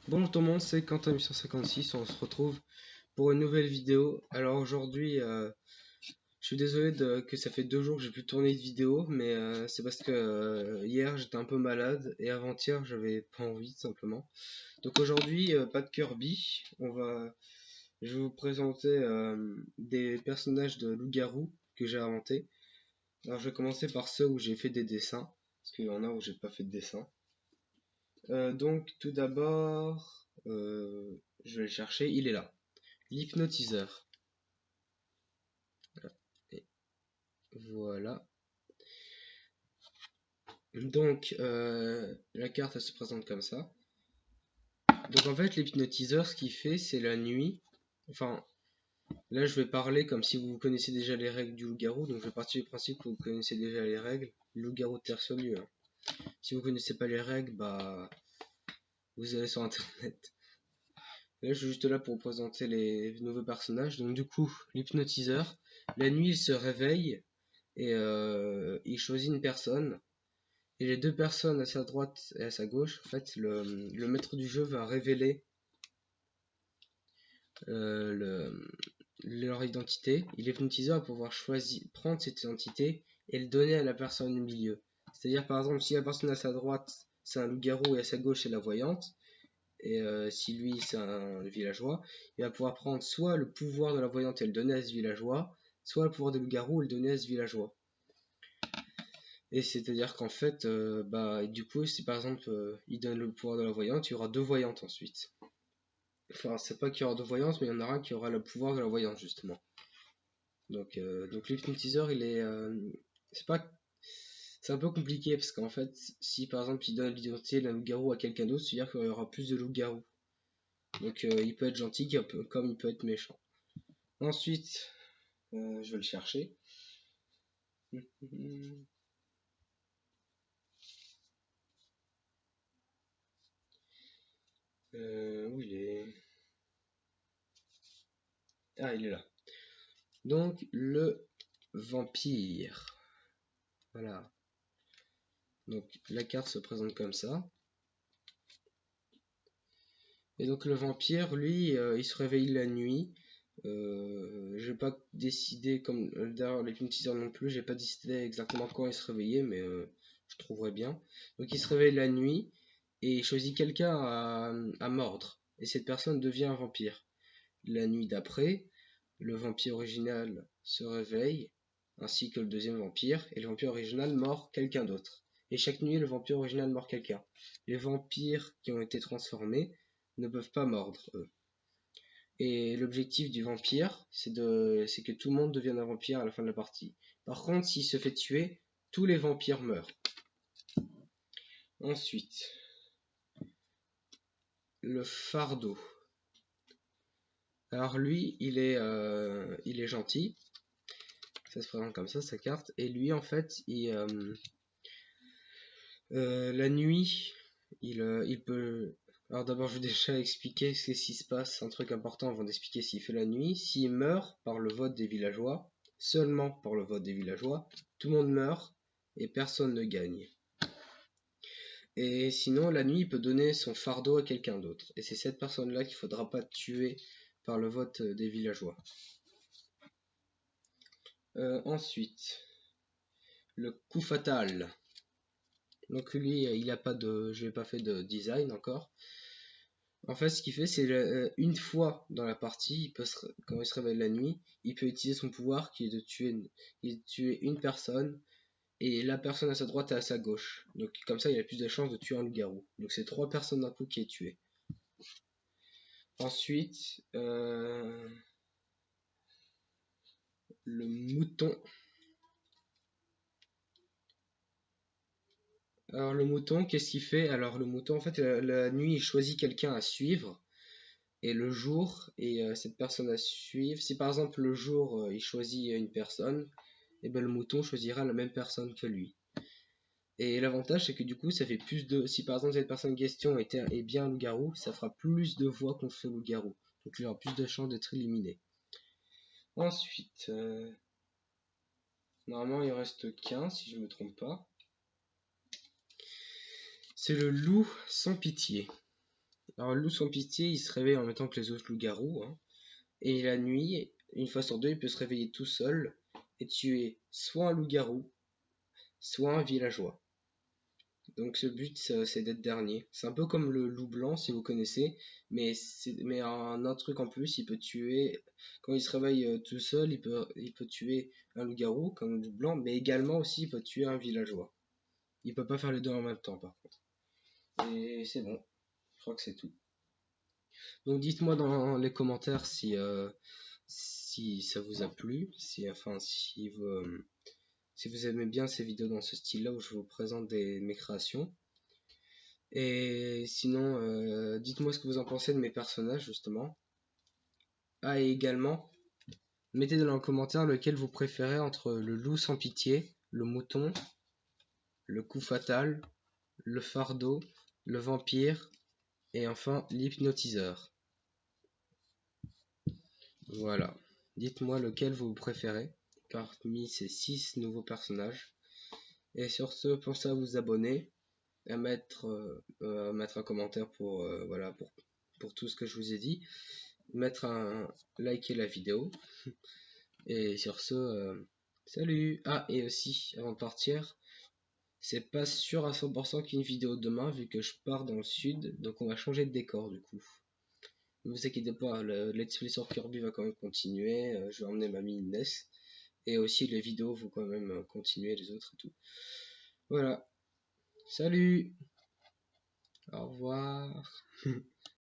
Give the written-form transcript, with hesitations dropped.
Bonjour tout le monde, c'est Quentin856, on se retrouve pour une nouvelle vidéo. Alors aujourd'hui, je suis désolé que ça fait 2 jours que j'ai pu tourner de vidéo, mais c'est parce que hier j'étais un peu malade et avant-hier j'avais pas envie tout simplement. Donc aujourd'hui, pas de Kirby, je vais vous présenter des personnages de loup-garou que j'ai inventés. Alors je vais commencer par ceux où j'ai fait des dessins, parce qu'il y en a où j'ai pas fait de dessin. Donc tout d'abord, je vais le chercher, il est là. L'hypnotiseur. Et voilà. Donc la carte elle se présente comme ça. Donc en fait l'hypnotiseur ce qu'il fait c'est la nuit. Enfin là je vais parler comme si vous connaissez déjà les règles du loup-garou. Donc je vais partir du principe que vous connaissez déjà les règles. Loup-garou de terre sur lieu, hein. Si vous connaissez pas les règles, bah vous allez sur internet. Là, je suis juste là pour vous présenter les nouveaux personnages. Donc, du coup, l'hypnotiseur, la nuit, il se réveille et il choisit une personne. Et les deux personnes à sa droite et à sa gauche, en fait, le maître du jeu va révéler leur identité. Et l'hypnotiseur va pouvoir prendre cette identité et le donner à la personne au milieu. C'est-à-dire, par exemple, si la personne à sa droite, c'est un loup-garou et à sa gauche, c'est la voyante, et si lui c'est un villageois, il va pouvoir prendre soit le pouvoir de la voyante et le donner à ce villageois, soit le pouvoir de loup-garou et le donner à ce villageois. Et c'est-à-dire qu'en fait, du coup, si par exemple il donne le pouvoir de la voyante, il y aura deux voyantes ensuite. Enfin, c'est pas qu'il y aura deux voyantes, mais il y en aura un qui aura le pouvoir de la voyante justement. Donc l'hypnotiseur, c'est pas, c'est un peu compliqué parce qu'en fait, si par exemple il donne l'identité d'un loup-garou à quelqu'un d'autre, c'est-à-dire qu'il y aura plus de loups-garous. Donc il peut être gentil comme il peut être méchant. Ensuite, je vais le chercher. Où il est? Ah, il est là. Donc le vampire. Voilà. Donc la carte se présente comme ça. Et donc le vampire, lui, il se réveille la nuit. Je vais pas décider comme d'ailleurs l'hypnotiseur non plus. J'ai pas décidé exactement quand il se réveillait, mais je trouverai bien. Donc il se réveille la nuit et il choisit quelqu'un à mordre. Et cette personne devient un vampire. La nuit d'après, le vampire original se réveille, ainsi que le deuxième vampire, et le vampire original mord quelqu'un d'autre. Et chaque nuit, le vampire original mord quelqu'un. Les vampires qui ont été transformés ne peuvent pas mordre, eux. Et l'objectif du vampire, c'est que tout le monde devienne un vampire à la fin de la partie. Par contre, s'il se fait tuer, tous les vampires meurent. Ensuite, le fardeau. Alors lui, il est gentil. Ça se présente comme ça, sa carte. Et lui, en fait, la nuit, il peut... Alors d'abord, je vais déjà expliquer ce qui se passe. Un truc important avant d'expliquer s'il fait la nuit. S'il meurt par le vote des villageois, seulement par le vote des villageois, tout le monde meurt et personne ne gagne. Et sinon, la nuit, il peut donner son fardeau à quelqu'un d'autre. Et c'est cette personne-là qu'il ne faudra pas tuer par le vote des villageois. Ensuite, le coup fatal. Donc lui, il a pas de, je n'ai pas fait de design encore. En fait, ce qu'il fait, c'est une fois dans la partie, quand il se réveille la nuit, il peut utiliser son pouvoir qui est de tuer une personne et la personne à sa droite et à sa gauche. Donc comme ça, il a plus de chances de tuer un loup-garou. Donc c'est 3 personnes d'un coup qui est tué. Ensuite, le mouton. Alors le mouton, qu'est-ce qu'il fait? Alors le mouton, en fait, la nuit, il choisit quelqu'un à suivre. Et le jour, cette personne à suivre. Si par exemple le jour, il choisit une personne, et ben le mouton choisira la même personne que lui. Et l'avantage, c'est que du coup, ça fait plus de... Si par exemple cette personne en question est bien un loup-garou, ça fera plus de voix contre ce loup-garou. Donc il aura plus de chances d'être éliminé. Ensuite, normalement il en reste qu'un, si je ne me trompe pas. C'est le loup sans pitié. Alors le loup sans pitié, il se réveille en même temps que les autres loups-garous, hein. Et la nuit, une fois sur deux, il peut se réveiller tout seul et tuer soit un loup-garou, soit un villageois. Donc ce but, c'est d'être dernier. C'est un peu comme le loup blanc, si vous connaissez, mais un truc en plus, il peut tuer, quand il se réveille tout seul, il peut tuer un loup-garou, comme le loup blanc, mais également aussi, il peut tuer un villageois. Il peut pas faire les deux en même temps, par contre. Et c'est bon, je crois que c'est tout. Donc dites-moi dans les commentaires si ça vous a plu, si vous aimez bien ces vidéos dans ce style-là où je vous présente mes créations. Et sinon, dites-moi ce que vous en pensez de mes personnages, justement. Ah, et également, mettez dans les commentaires lequel vous préférez entre le loup sans pitié, le mouton, le coup fatal, le fardeau, le vampire, et enfin l'hypnotiseur. Voilà. Dites-moi lequel vous préférez parmi ces 6 nouveaux personnages. Et sur ce, pensez à vous abonner, à mettre un commentaire voilà, pour tout ce que je vous ai dit, liker la vidéo. Et sur ce, salut! Ah, et aussi, avant de partir, c'est pas sûr à 100% qu'il y ait une vidéo demain, vu que je pars dans le sud, donc on va changer de décor du coup. Ne vous inquiétez pas, le Let's Play sur Kirby va quand même continuer, je vais emmener ma mini NES, et aussi les vidéos vont quand même continuer, les autres et tout. Voilà, salut! Au revoir!